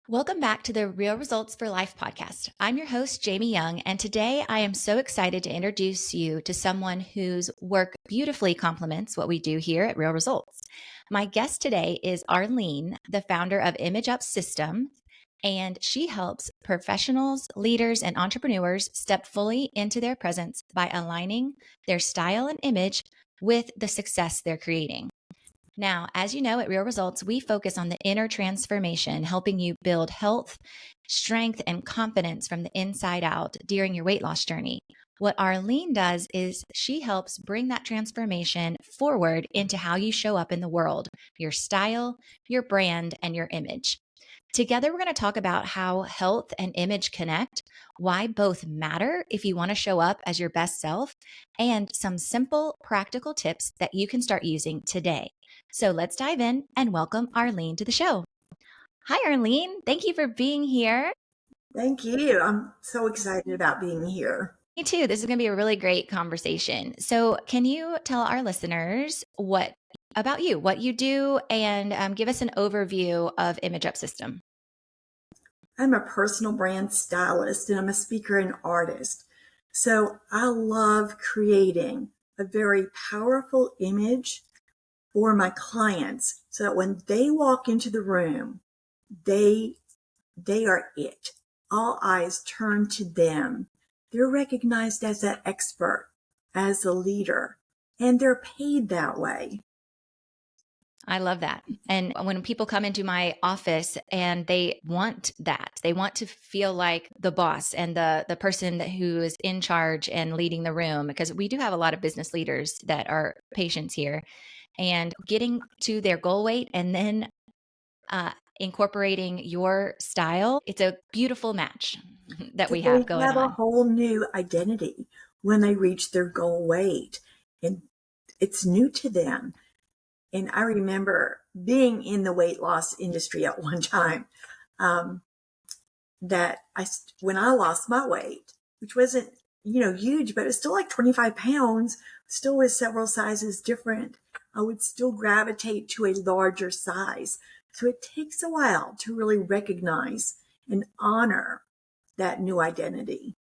Welcome back to the Real Results for Life podcast. I'm your host, Jamie Young, and today I am so excited to introduce you to someone whose work beautifully complements what we do here at Real Results. My guest today is Arlene, the founder of ImageUp System, and she helps professionals, leaders, and entrepreneurs step fully into their presence by aligning their style and image with the success they're creating. Now, as you know, at Real Results, we focus on the inner transformation, helping you build health, strength, and confidence from the inside out during your weight loss journey. What Arlene does is she helps bring that transformation forward into how you show up in the world, your style, your brand, and your image. Together, we're going to talk about how health and image connect, why both matter if you want to show up as your best self, and some simple, practical tips that you can start using today. So let's dive in and welcome Arlene to the show. Hi, Arlene. Thank you for being here. Thank you. I'm so excited about being here. Me too. This is going to be a really great conversation. So, can you tell our listeners what you do, and give us an overview of ImageUp System? I'm a personal brand stylist and I'm a speaker and artist. So I love creating a very powerful image for my clients so that when they walk into the room, they are it. All eyes turn to them. They're recognized as an expert, as a leader, and they're paid that way. I love that. And when people come into my office and they want that, they want to feel like the boss and the person who is in charge and leading the room, because we do have a lot of business leaders that are patients here, and getting to their goal weight and then incorporating your style. It's a beautiful match that we have They going have a on. whole new identity when they reach their goal weight, and it's new to them. And I remember being in the weight loss industry at one time, when I lost my weight, which wasn't, huge, but it was still like 25 pounds, still was several sizes different. I would still gravitate to a larger size. So it takes a while to really recognize and honor that new identity.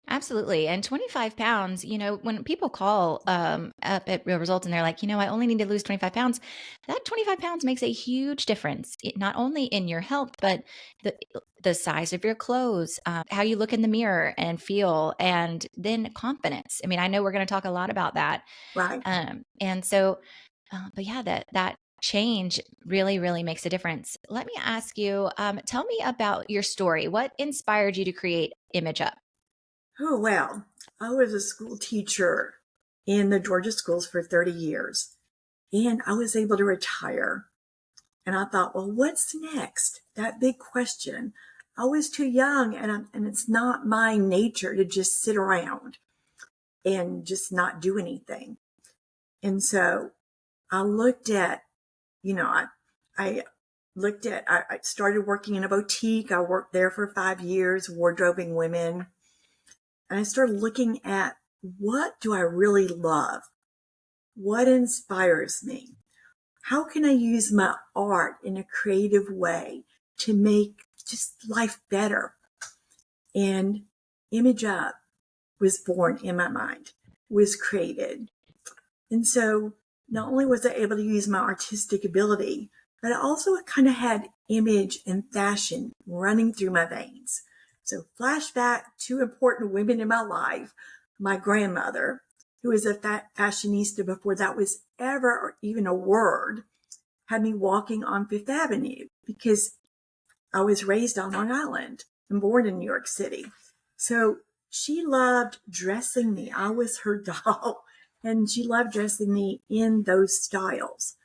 Absolutely. And 25 pounds, when people call up at Real Results and they're like, I only need to lose 25 pounds, that 25 pounds makes a huge difference, not only in your health, but the size of your clothes, how you look in the mirror and feel, and then confidence. I mean, I know we're going to talk a lot about that. Right. And so, but yeah, that change really, really makes a difference. Let me ask you, tell me about your story. What inspired you to create ImageUp? Oh, well, I was a school teacher in the Georgia schools for 30 years, and I was able to retire. And I thought, well, what's next? That big question. I was too young, and it's not my nature to just sit around and just not do anything. And so I looked at, I I started working in a boutique. I worked there for 5 years, wardrobing women. And I started looking at, what do I really love? What inspires me? How can I use my art in a creative way to make just life better? And ImageUp was born in my mind, was created. And so not only was I able to use my artistic ability, but I also kind of had image and fashion running through my veins. So flashback, two important women in my life: my grandmother, who was a fashionista before that was ever even a word, had me walking on Fifth Avenue because I was raised on Long Island and born in New York City. So she loved dressing me. I was her doll, and she loved dressing me in those styles.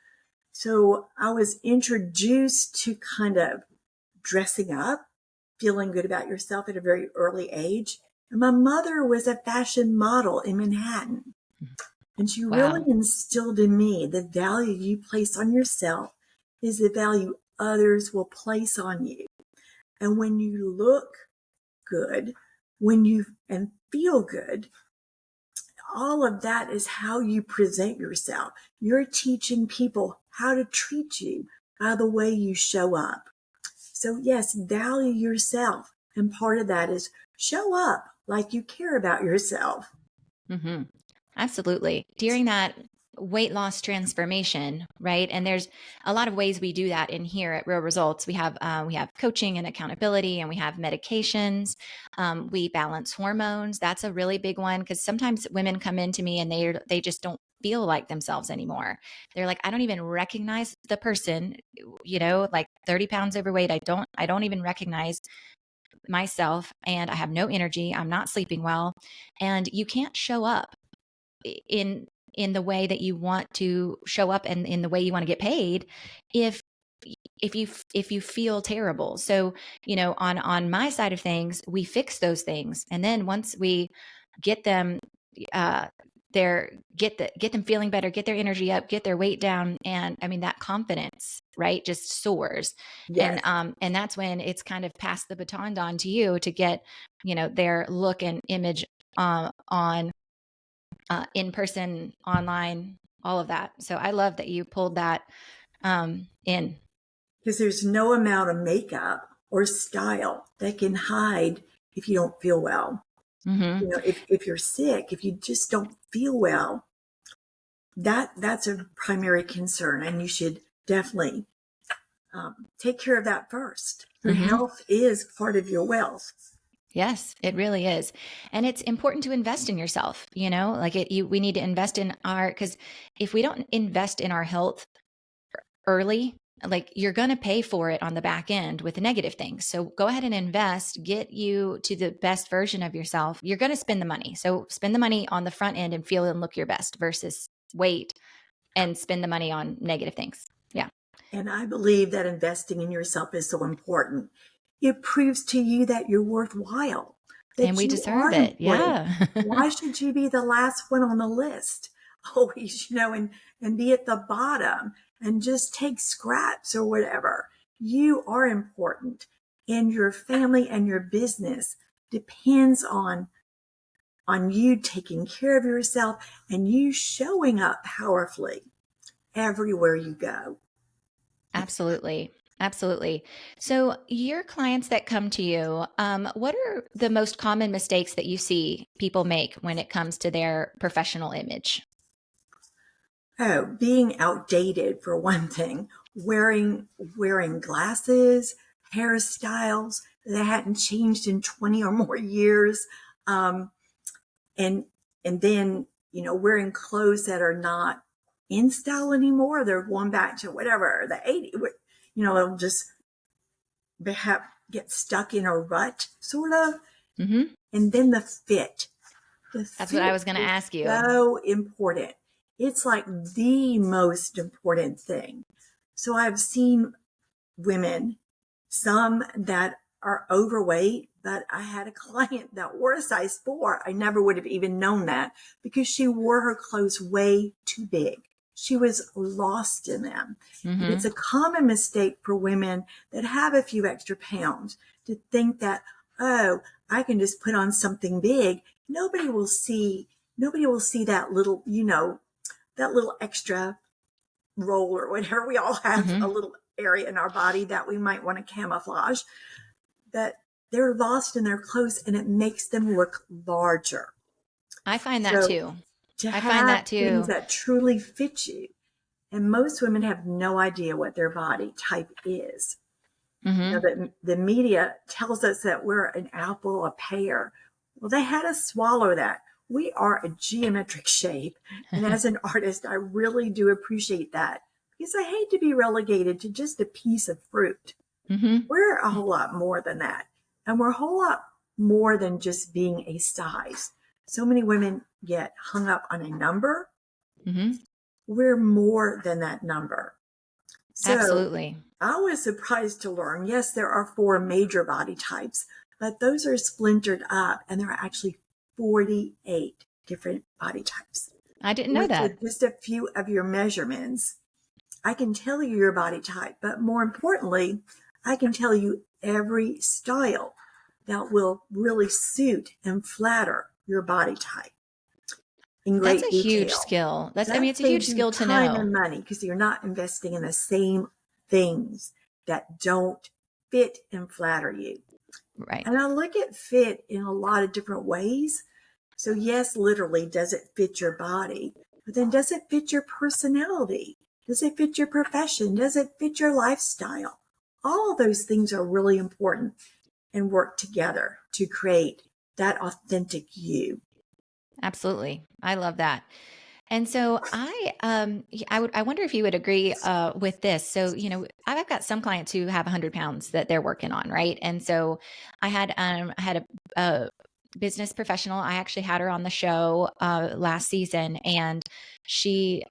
So I was introduced to kind of dressing up, feeling good about yourself at a very early age. And my mother was a fashion model in Manhattan. And she really Wow. instilled in me the value you place on yourself is the value others will place on you. And when you look good, and feel good, all of that is how you present yourself. You're teaching people how to treat you by the way you show up. So yes, value yourself. And part of that is show up like you care about yourself. Mm-hmm. Absolutely. During that weight loss transformation, right? And there's a lot of ways we do that in here at Real Results. We have coaching and accountability, and we have medications. We balance hormones. That's a really big one because sometimes women come into me and they just don't feel like themselves anymore. They're like, I don't even recognize the person, like 30 pounds overweight. I don't even recognize myself, and I have no energy. I'm not sleeping well, and you can't show up in the way that you want to show up and in the way you want to get paid if if you feel terrible. So, on my side of things, we fix those things, and then once we get them uh get them feeling better, get their energy up, get their weight down, and I mean that confidence, right, just soars. Yes. And that's when it's kind of passed the baton on to you to get their look and image on in person, online, all of that. So I love that you pulled that in. Because there's no amount of makeup or style that can hide if you don't feel well. Mm-hmm. If you're sick, if you just don't feel well, that's a primary concern, and you should definitely take care of that first. Your Mm-hmm. health is part of your wealth. Yes, it really is. And it's important to invest in yourself, we need to invest in because if we don't invest in our health early, like you're going to pay for it on the back end with negative things. So go ahead and invest, get you to the best version of yourself. You're going to spend the money. So spend the money on the front end and feel and look your best versus wait and spend the money on negative things. Yeah. And I believe that investing in yourself is so important. It proves to you that you're worthwhile, And that we you deserve are it. important. Yeah. Why should you be the last one on the list? Always, and be at the bottom and just take scraps or whatever. You are important, and your family and your business depends on you taking care of yourself and you showing up powerfully everywhere you go. Absolutely. Absolutely. So, your clients that come to you, what are the most common mistakes that you see people make when it comes to their professional image? Oh, being outdated for one thing, wearing glasses, hairstyles that hadn't changed in 20 or more years, um, and then wearing clothes that are not in style anymore. They're going back to whatever the 80s. They'll just get stuck in a rut, sort of. Mm-hmm. And then the fit. The That's what I fit was going to is ask you. so important. It's like the most important thing. So I've seen women, some that are overweight, but I had a client that wore a size 4. I never would have even known that because she wore her clothes way too big. She was lost in them. And Mm-hmm. it's a common mistake for women that have a few extra pounds to think that, oh, I can just put on something big. Nobody will see that little, that little extra roll or whatever. We all have Mm-hmm. a little area in our body that we might want to camouflage, that they're lost in their clothes and it makes them look larger. I find that So too. to I find have that things too. that truly fit you, and most women have no idea what their body type is. Mm-hmm. The media tells us that we're an apple, a pear. Well, they had us swallow that. We are a geometric shape. And as an artist, I really do appreciate that because I hate to be relegated to just a piece of fruit. Mm-hmm. We're a whole lot more than that. And we're a whole lot more than just being a size. So many women get hung up on a number. Mm-hmm. We're more than that number. So Absolutely. I was surprised to learn, yes, there are 4 major body types, but those are splintered up and there are actually 48 different body types. I didn't know With that. just a few of your measurements, I can tell you your body type, but more importantly, I can tell you every style that will really suit and flatter your body type in That's a great huge detail. skill. That It's a huge saves you skill to time know. and money because you're not investing in the same things that don't fit and flatter you. Right. And I look at fit in a lot of different ways. So yes, literally, does it fit your body? But then does it fit your personality? Does it fit your profession? Does it fit your lifestyle? All of those things are really important and work together to create that authentic you. Absolutely. I love that. And so I wonder if you would agree with this. So, I've got some clients who have 100 pounds that they're working on, right? And so I had a business professional. I actually had her on the show last season, and she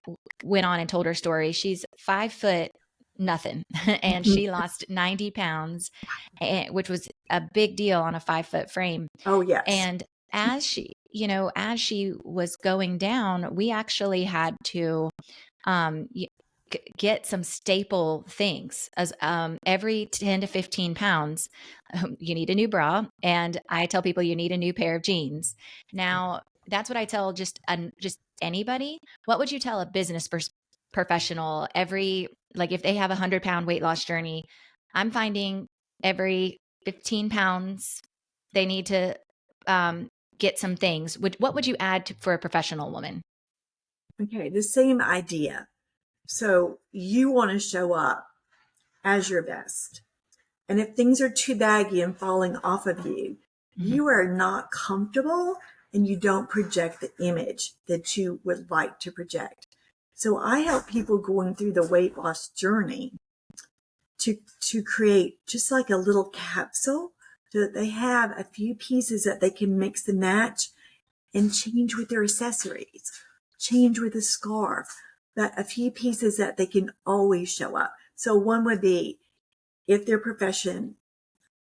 went on and told her story. She's 5 foot nothing, and she lost 90 pounds, which was a big deal on a 5 foot frame. Oh, yes. And as she was going down, we actually had to um, get some staple things as every 10 to 15 pounds, you need a new bra. And I tell people you need a new pair of jeans. Now, that's what I tell just anybody. What would you tell a business professional like if they have 100-pound weight loss journey? I'm finding every 15 pounds, they need to get some things. What would you add for a professional woman? Okay, the same idea. So you want to show up as your best. And if things are too baggy and falling off of you, Mhm. you are not comfortable and you don't project the image that you would like to project. So I help people going through the weight loss journey to create just like a little capsule so that they have a few pieces that they can mix and match and change with their accessories, change with a scarf, but a few pieces that they can always show up. So one would be, if their profession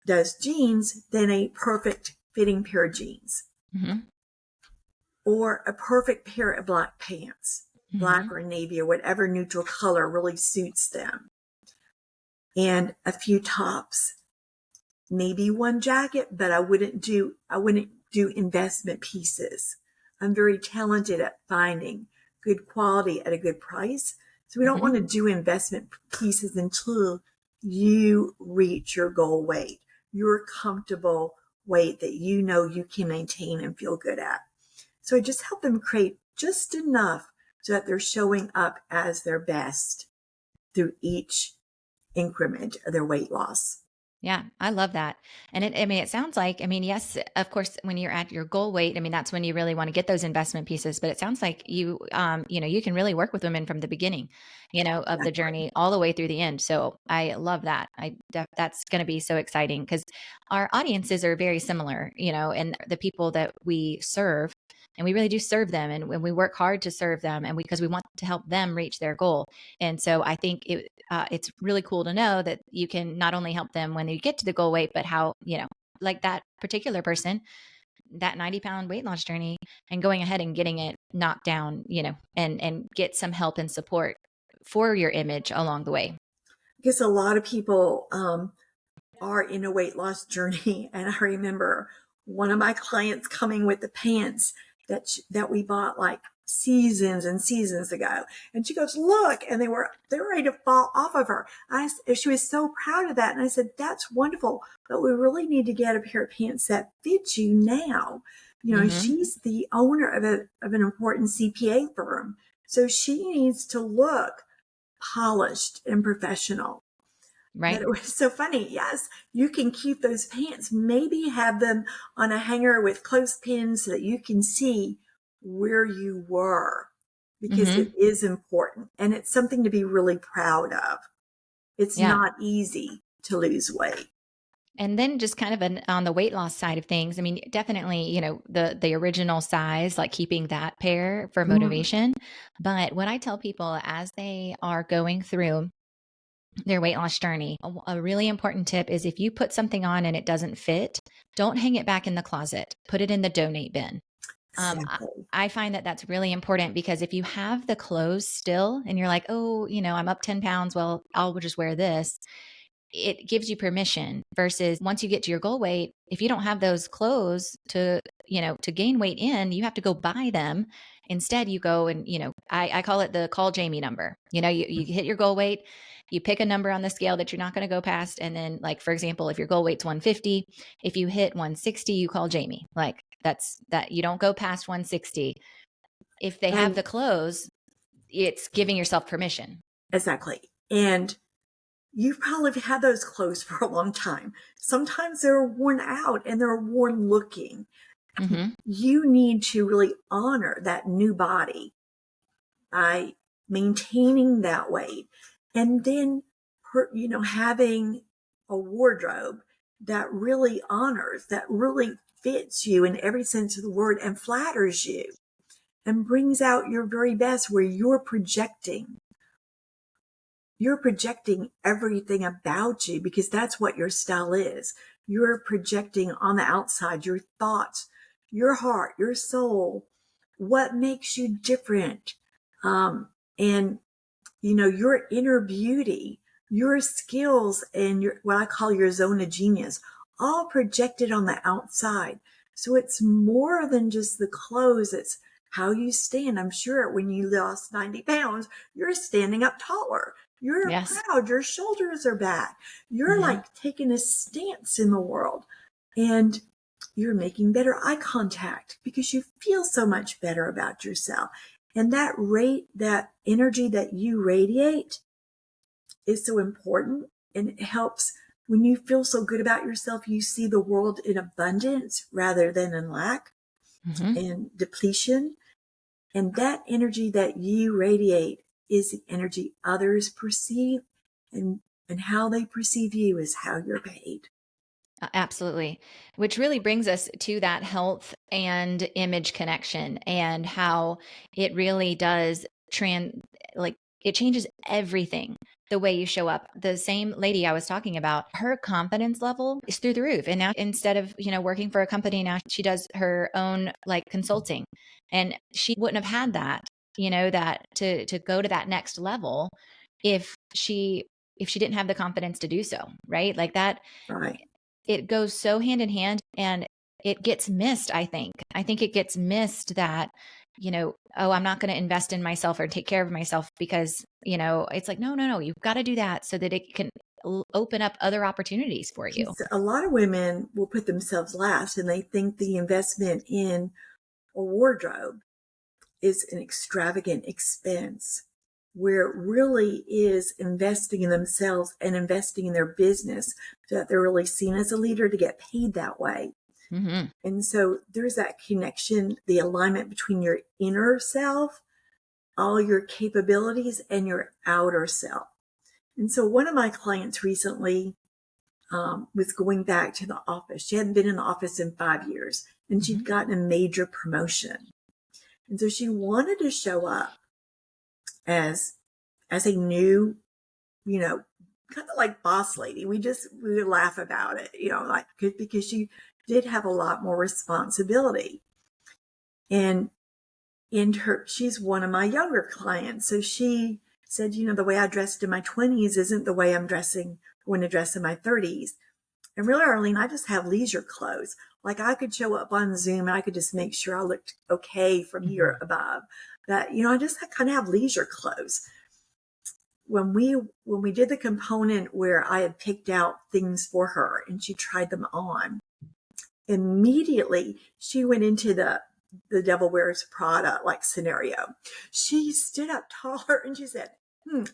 does jeans, then a perfect fitting pair of jeans, Mhm. or a perfect pair of black pants, black Mhm. or navy or whatever neutral color really suits them, and a few tops, maybe one jacket, but I wouldn't do investment pieces. I'm very talented at finding good quality at a good price. So we don't Mhm. want to do investment pieces until you reach your goal weight, your comfortable weight that you know you can maintain and feel good at. So I just help them create just enough so that they're showing up as their best through each increment of their weight loss. Yeah, I love that. And it sounds like, yes, of course, when you're at your goal weight, that's when you really want to get those investment pieces. But it sounds like you can really work with women from the beginning, of the Exactly. journey all the way through the end. So I love that. That's going to be so exciting because our audiences are very similar, and the people that we serve, and we really do serve them, and when we work hard to serve them, and because we want to help them reach their goal. And so I think it's really cool to know that you can not only help them when they get to the goal weight, but how, like that particular person, that 90-pound weight loss journey, and going ahead and getting it knocked down, and get some help and support for your image along the way. Because a lot of people are in a weight loss journey. And I remember one of my clients coming with the pants that we bought like seasons and seasons ago. And she goes, look, and they were ready to fall off of her. She was so proud of that. And I said, that's wonderful, but we really need to get a pair of pants that fit you now. Hmm. She's the owner of an important CPA firm. So she needs to look polished and professional. But Right. it was so funny. Yes, you can keep those pants, maybe have them on a hanger with clothespins so that you can see where you were, because it Hmm. is important and it's something to be really proud of. It's Yeah. not easy to lose weight. And then just kind of on the weight loss side of things, definitely, the original size, like keeping that pair for Mm, motivation. But what I tell people as they are going through their weight loss journey, a really important tip is if you put something on and it doesn't fit, don't hang it back in the closet. Put it in the donate bin. exactly. I find that that's really important because if you have the clothes still and you're like, oh, I'm up 10 pounds, well, I'll just wear this, it gives you permission versus once you get to your goal weight, if you don't have those clothes to to gain weight in, you have to go buy them. Instead, you go and, I call it the call Jamie number. You hit your goal weight, you pick a number on the scale that you're not going to go past. And then, like, for example, if your goal weight's 150, if you hit 160, you call Jamie. Like, that's that. You don't go past 160. If they have the clothes, it's giving yourself permission. Exactly. And you've probably had those clothes for a long time. Sometimes they're worn out and they're worn looking. Mm-hmm. You need to really honor that new body by maintaining that weight, and then, having a wardrobe that really honors, that really fits you in every sense of the word and flatters you and brings out your very best, where you're projecting everything about you, because that's what your style is. You're projecting on the outside your thoughts, your heart, your soul, what makes you different. And, your inner beauty, your skills, and what I call your zone of genius, all projected on the outside. So it's more than just the clothes. It's how you stand. I'm sure when you lost 90 pounds, you're standing up taller. You're proud. Your shoulders are back. You're like taking a stance in the world, and you're making better eye contact because you feel so much better about yourself. And that energy that you radiate is so important, and it helps. When you feel so good about yourself, you see the world in abundance rather than in lack and depletion. And that energy that you radiate is the energy others perceive, and how they perceive you is how you're paid. Absolutely. Which really brings us to that health and image connection, and how it really does it changes everything, the way you show up. The same lady I was talking about, her confidence level is through the roof. And now, instead of, working for a company, now she does her own consulting. And she wouldn't have had that, that to go to that next level if she didn't have the confidence to do so. Right. Like that. Right. It goes so hand in hand, and it gets missed. I think it gets missed that, oh, I'm not going to invest in myself or take care of myself because, it's like, no, you've got to do that so that it can open up other opportunities for you. A lot of women will put themselves last, and they think the investment in a wardrobe is an extravagant expense, where it really is investing in themselves and investing in their business, so that they're really seen as a leader, to get paid that way. And so there's that connection, the alignment between your inner self, all your capabilities, and your outer self. And so one of my clients recently was going back to the office. She hadn't been in the office in 5 years, and she'd gotten a major promotion. And so she wanted to show up as a new, kind of like boss lady. We would laugh about it, because she did have a lot more responsibility. And she's one of my younger clients. So she said, the way I dressed in my 20s isn't the way I'm going to dress in my 30s. And really, Arlene, I just have leisure clothes. Like, I could show up on Zoom and I could just make sure I looked okay from here above. That, I just kind of have leisure clothes. When we did the component where I had picked out things for her and she tried them on, immediately she went into the Devil Wears Prada scenario. She stood up taller and she said,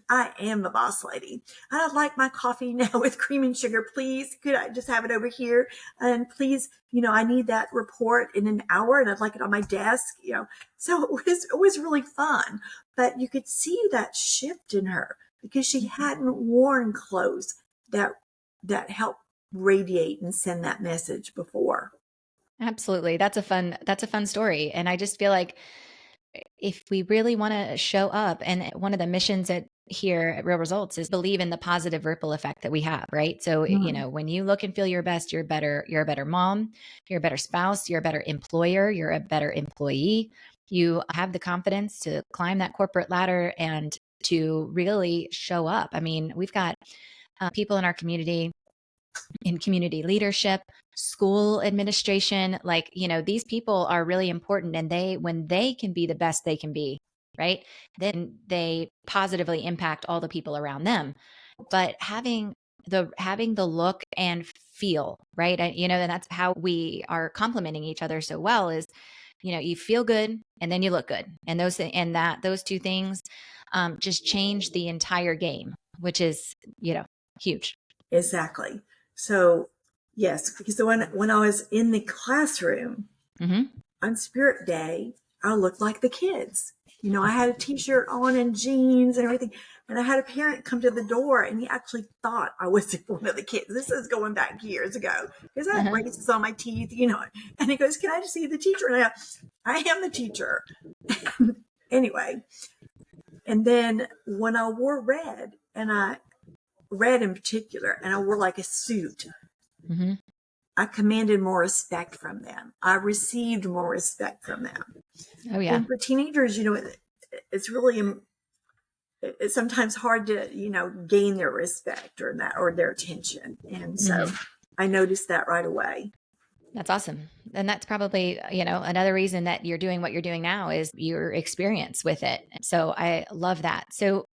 I am the boss lady. I'd like my coffee now with cream and sugar, please. Could I just have it over here? And please, I need that report in an hour, and I'd like it on my desk, So it was really fun. But you could see that shift in her, because she hadn't worn clothes that helped radiate and send that message before. Absolutely. That's a fun story. And I just feel like, if we really want to show up, and one of the missions here at Real Results is believe in the positive ripple effect that we have, right? So, when you look and feel your best, you're a better mom, you're a better spouse, you're a better employer, you're a better employee. You have the confidence to climb that corporate ladder and to really show up. I mean, we've got people in our community in community leadership, school administration. Like, these people are really important, and when they can be the best they can be, right, then they positively impact all the people around them. But having the look and feel, right, and that's how we are complementing each other so well, is you feel good and then you look good, and those two things just change the entire game, which is huge. Exactly. So yes, because when I was in the classroom on Spirit Day, I looked like the kids. I had a t-shirt on and jeans and everything. And I had a parent come to the door, and he actually thought I was one of the kids. This is going back years ago, because I had braces on my teeth, And he goes, "Can I just see the teacher?" And I am the teacher. Anyway, and then when I wore red, red in particular, and I wore like a suit, I commanded more respect from them. I received more respect from them. Oh yeah. And for teenagers, it's really, it's sometimes hard to, gain their respect or their attention. And so I noticed that right away. That's awesome. And that's probably, another reason that you're doing what you're doing now is your experience with it. So I love that. So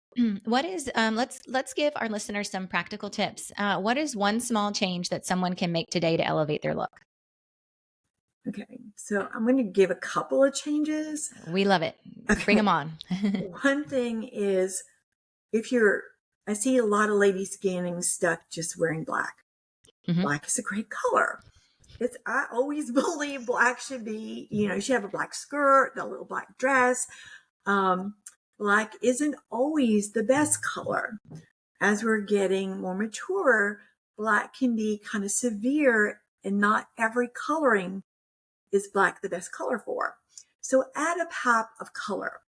what is, let's give our listeners some practical tips. What is one small change that someone can make today to elevate their look? Okay. So I'm going to give a couple of changes. We love it. Okay. Bring them on. One thing is, I see a lot of ladies getting stuck just wearing black. Black is a great color. I always believe black should be, you should have a black skirt, a little black dress. Black isn't always the best color. As we're getting more mature, black can be kind of severe, and not every coloring is black the best color for. So add a pop of color.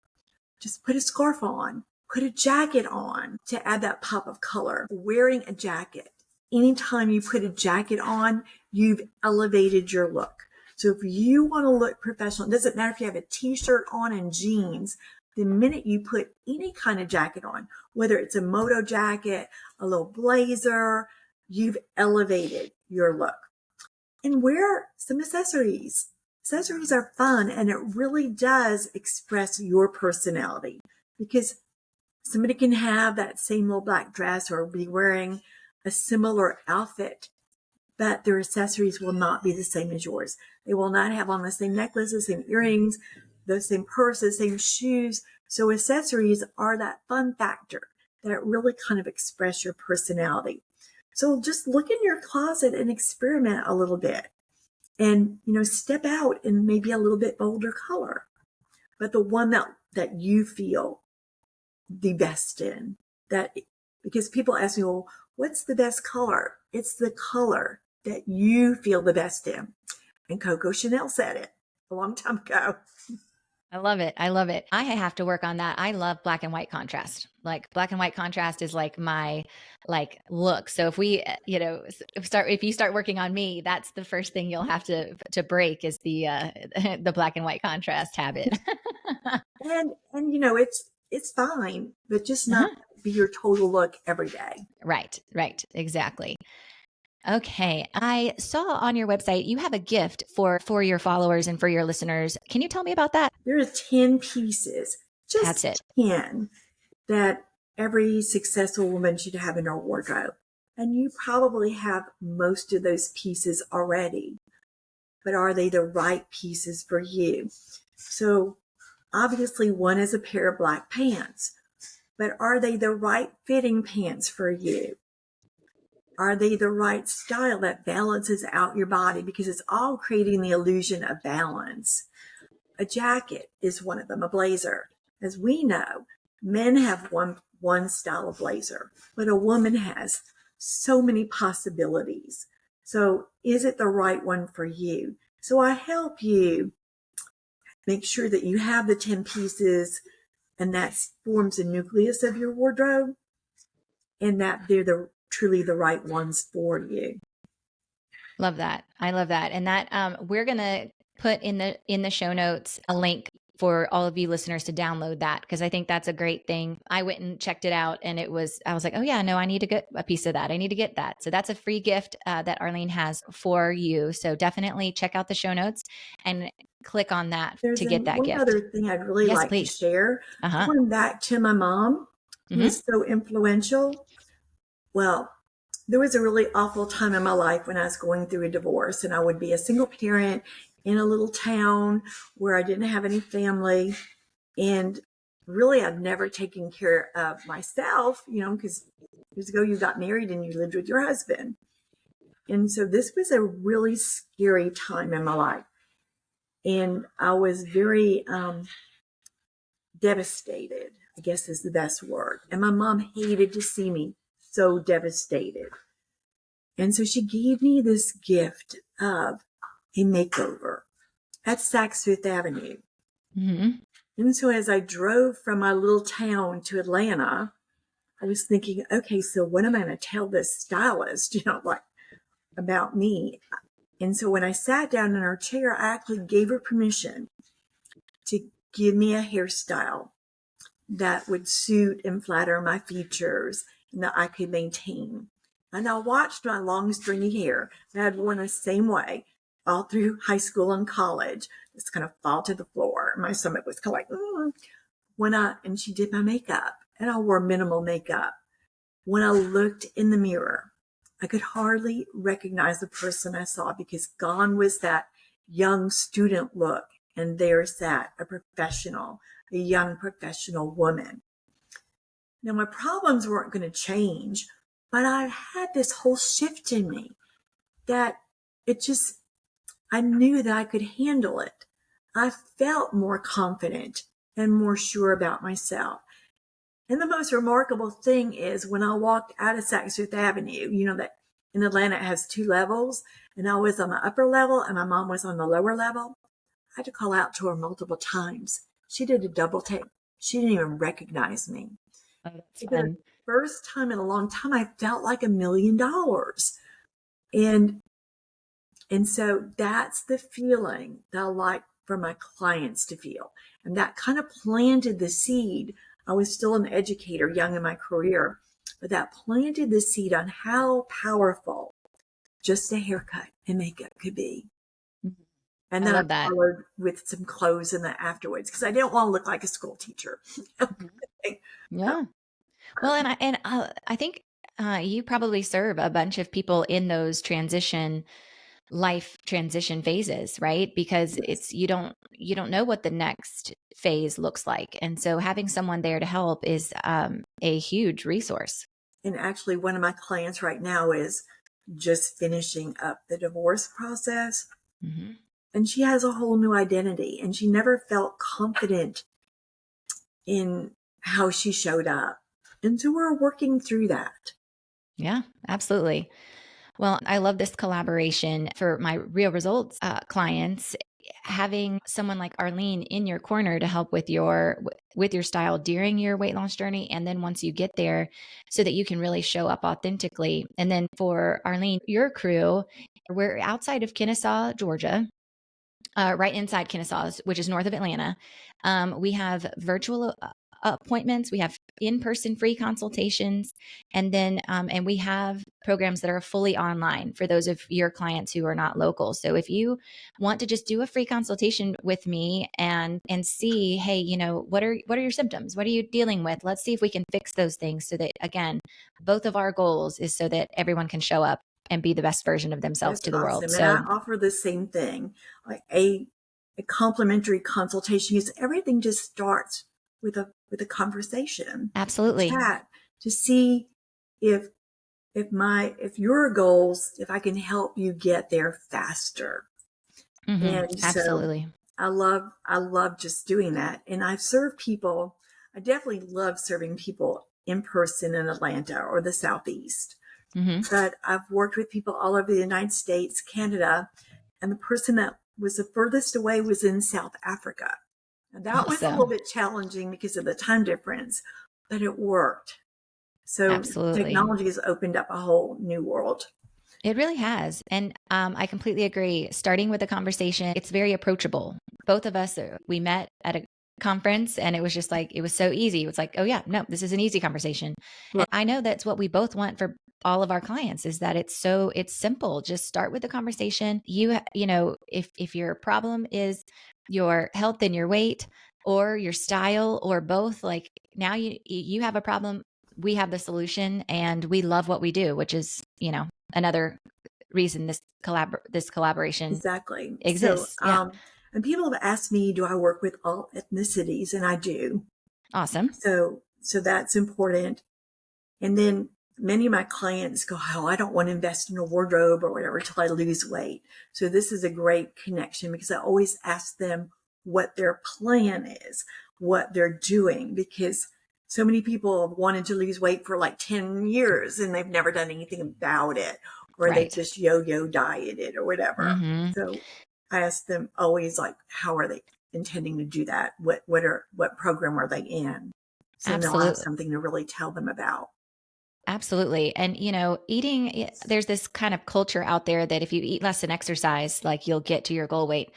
Just put a scarf on, put a jacket on to add that pop of color. Wearing a jacket. Anytime you put a jacket on, you've elevated your look. So if you want to look professional, it doesn't matter if you have a t-shirt on and jeans. The minute you put any kind of jacket on, whether it's a moto jacket, a little blazer, you've elevated your look. And wear some accessories. Accessories are fun, and it really does express your personality, because somebody can have that same little black dress or be wearing a similar outfit, but their accessories will not be the same as yours. They will not have on the same necklaces, same earrings, the same purses, same shoes. So accessories are that fun factor that really kind of express your personality. So just look in your closet and experiment a little bit, and, step out in maybe a little bit bolder color, but the one that you feel the best in. Because people ask me, well, what's the best color? It's the color that you feel the best in. And Coco Chanel said it a long time ago. I love it. I love it. I have to work on that. I love black and white contrast. Like, black and white contrast is like my look. So if we, if you start working on me, that's the first thing you'll have to break, is the black and white contrast habit. and it's fine, but just not be your total look every day. Right. Exactly. Okay. I saw on your website you have a gift for your followers and for your listeners. Can you tell me about that? There are 10 pieces, just 10, that every successful woman should have in her wardrobe. And you probably have most of those pieces already, but are they the right pieces for you? So obviously one is a pair of black pants, but are they the right fitting pants for you? Are they the right style that balances out your body? Because it's all creating the illusion of balance. A jacket is one of them, a blazer. As we know, men have one style of blazer, but a woman has so many possibilities. So is it the right one for you? So I help you make sure that you have the 10 pieces, and that forms the nucleus of your wardrobe, and that they're truly the right ones for you. Love that. I love that. And that we're going to put in the show notes a link for all of you listeners to download that, because I think that's a great thing. I went and checked it out, and I was like, oh yeah, no, I need to get a piece of that. I need to get that. So that's a free gift that Arlene has for you. So definitely check out the show notes and click on that There's to get that one gift. other thing I'd really Yes, like to please. share. Uh-huh. Going back to my mom, who Mm-hmm. was so influential. Well, there was a really awful time in my life when I was going through a divorce, and I would be a single parent in a little town where I didn't have any family. And really, I've never taken care of myself, because years ago you got married and you lived with your husband. And so this was a really scary time in my life. And I was very devastated, I guess is the best word. And my mom hated to see me so devastated. And so she gave me this gift of a makeover at Saks Fifth Avenue. Mm-hmm. And so as I drove from my little town to Atlanta, I was thinking, okay, so what am I going to tell this stylist, like about me? And so when I sat down in her chair, I actually gave her permission to give me a hairstyle that would suit and flatter my features and that I could maintain. And I watched my long stringy hair that I'd worn the same way all through high school and college, just kind of fall to the floor. My stomach was kind of like, and she did my makeup, and I wore minimal makeup. When I looked in the mirror, I could hardly recognize the person I saw, because gone was that young student look, and there sat a young professional woman. Now, my problems weren't going to change, but I had this whole shift in me that I knew that I could handle it. I felt more confident and more sure about myself. And the most remarkable thing is when I walked out of Saks Fifth Avenue, that in Atlanta it has 2 levels, and I was on the upper level and my mom was on the lower level. I had to call out to her multiple times. She did a double take. She didn't even recognize me. Oh, that's For the fun. first time in a long time, I felt like $1 million. And so that's the feeling that I like for my clients to feel. And that kind of planted the seed. I was still an educator, young in my career, but that planted the seed on how powerful just a haircut and makeup could be. Mm-hmm. And I then I love that. followed with some clothes in the afterwards, because I didn't want to look like a school teacher. Mhm. Yeah. Well, I think you probably serve a bunch of people in those life transition phases, right? Because Yes. you don't know what the next phase looks like, and so having someone there to help is a huge resource. And actually, one of my clients right now is just finishing up the divorce process. Mm-hmm. And she has a whole new identity, and she never felt confident in how she showed up. And so we're working through that. Yeah, absolutely. Well, I love this collaboration for my real results clients. Having someone like Arlene in your corner to help with your style during your weight loss journey, and then once you get there, so that you can really show up authentically. And then for Arlene, your crew, we're outside of Kennesaw, Georgia. Right inside Kennesaw, which is north of Atlanta. We have virtual appointments. We have in-person free consultations, and then and we have programs that are fully online for those of your clients who are not local. So if you want to just do a free consultation with me and see, hey, what are your symptoms? What are you dealing with? Let's see if we can fix those things, so that, again, both of our goals is so that everyone can show up and be the best version of themselves That's to the world. awesome. And I So offer the same thing, like a complimentary consultation, because everything just starts with a conversation, a absolutely. chat, to see if your goals, if I can help you get there faster. Mm-hmm. And so Absolutely. I love just doing that. And I've served people. I definitely love serving people in person in Atlanta or the Southeast. Mm-hmm. But I've worked with people all over the United States, Canada, and the person that was the furthest away was in South Africa. And that was a little Awesome. bit challenging because of the time difference, but it worked. So Absolutely. technology has opened up a whole new world. It really has. And I completely agree. Starting with a conversation, it's very approachable. Both of us, we met at a conference and it was just like, it was so easy. It was like, oh, yeah, no, this is an easy conversation. Right. And I know that's what we both want for all of our clients is that it's simple. Just start with the conversation. If your problem is your health and your weight or your style or both, like now you have a problem, we have the solution and we love what we do, which is, another reason this collaboration Exactly. So, exists. Yeah. and people have asked me, do I work with all ethnicities? And I do. Awesome. So that's important. And then many of my clients go, oh, I don't want to invest in a wardrobe or whatever till I lose weight. So this is a great connection because I always ask them what their plan is, what they're doing, because so many people have wanted to lose weight for like 10 years and they've never done anything about it, or they've Right. just yo-yo dieted or whatever. Mm-hmm. So I ask them always, like, how are they intending to do that? What program are they in? So then I'll have Absolutely. something to really tell them about. Absolutely. And, eating, there's this kind of culture out there that if you eat less and exercise, like you'll get to your goal weight.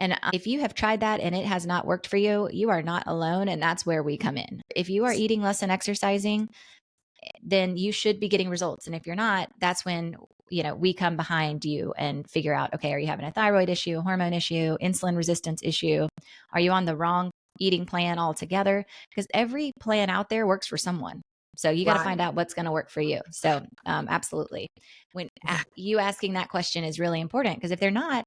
And if you have tried that and it has not worked for you, you are not alone. And that's where we come in. If you are eating less and exercising, then you should be getting results. And if you're not, that's when, we come behind you and figure out, okay, are you having a thyroid issue, a hormone issue, insulin resistance issue? Are you on the wrong eating plan altogether? Because every plan out there works for someone. So you got to Right. find out what's going to work for you. So absolutely. When you asking that question is really important because if they're not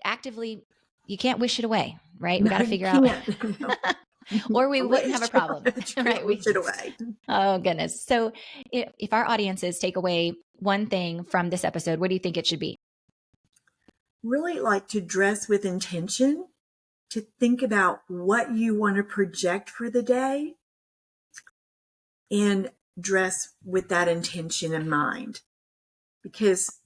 actively, you can't wish it away, right? We No, got to you figure out, can't. No. or we I wouldn't have a wish, problem, but you right? can't wish it away. Oh, goodness. So if our audiences take away one thing from this episode, what do you think it should be? Really like to dress with intention, to think about what you want to project for the day and dress with that intention in mind. Because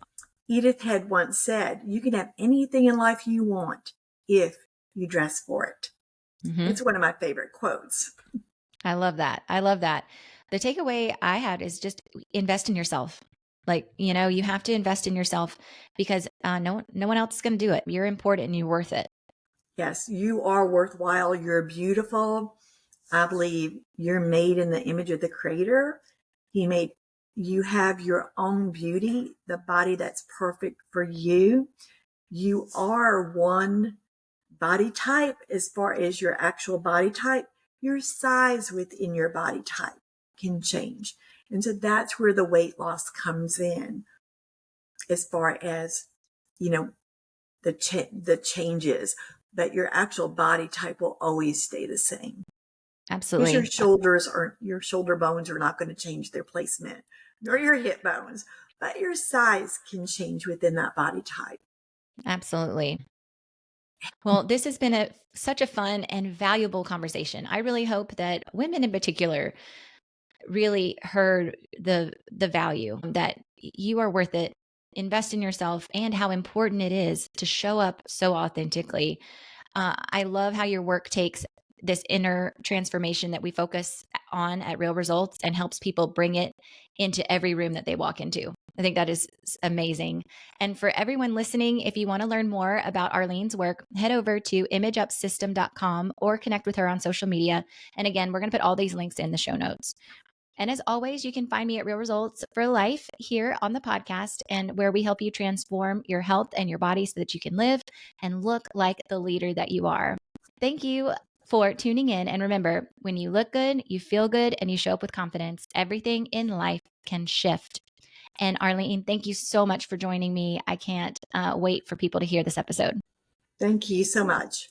Edith had once said, you can have anything in life you want if you dress for it. Mm-hmm. It's one of my favorite quotes. I love that. I love that. The takeaway I had is just invest in yourself. Like, you have to invest in yourself because no one else is going to do it. You're important and you're worth it. Yes, you are worthwhile. You're beautiful. I believe you're made in the image of the Creator. You have your own beauty, the body that's perfect for you. You are one body type as far as your actual body type. Your size within your body type can change. And so that's where the weight loss comes in as far as, the changes, but your actual body type will always stay the same. Because Absolutely. your shoulder bones are not going to change their placement, nor your hip bones, but your size can change within that body type. Absolutely. Well, this has been such a fun and valuable conversation. I really hope that women in particular really heard the value that you are worth it. Invest in yourself and how important it is to show up so authentically. I love how your work takes this inner transformation that we focus on at Real Results and helps people bring it into every room that they walk into. I think that is amazing. And for everyone listening, if you want to learn more about Arlene's work, head over to imageupsystem.com or connect with her on social media. And again, we're going to put all these links in the show notes. And as always, you can find me at Real Results for Life here on the podcast, and where we help you transform your health and your body so that you can live and look like the leader that you are. Thank you for tuning in. And remember, when you look good, you feel good, and you show up with confidence, everything in life can shift. And Arlene, thank you so much for joining me. I can't wait for people to hear this episode. Thank you so much.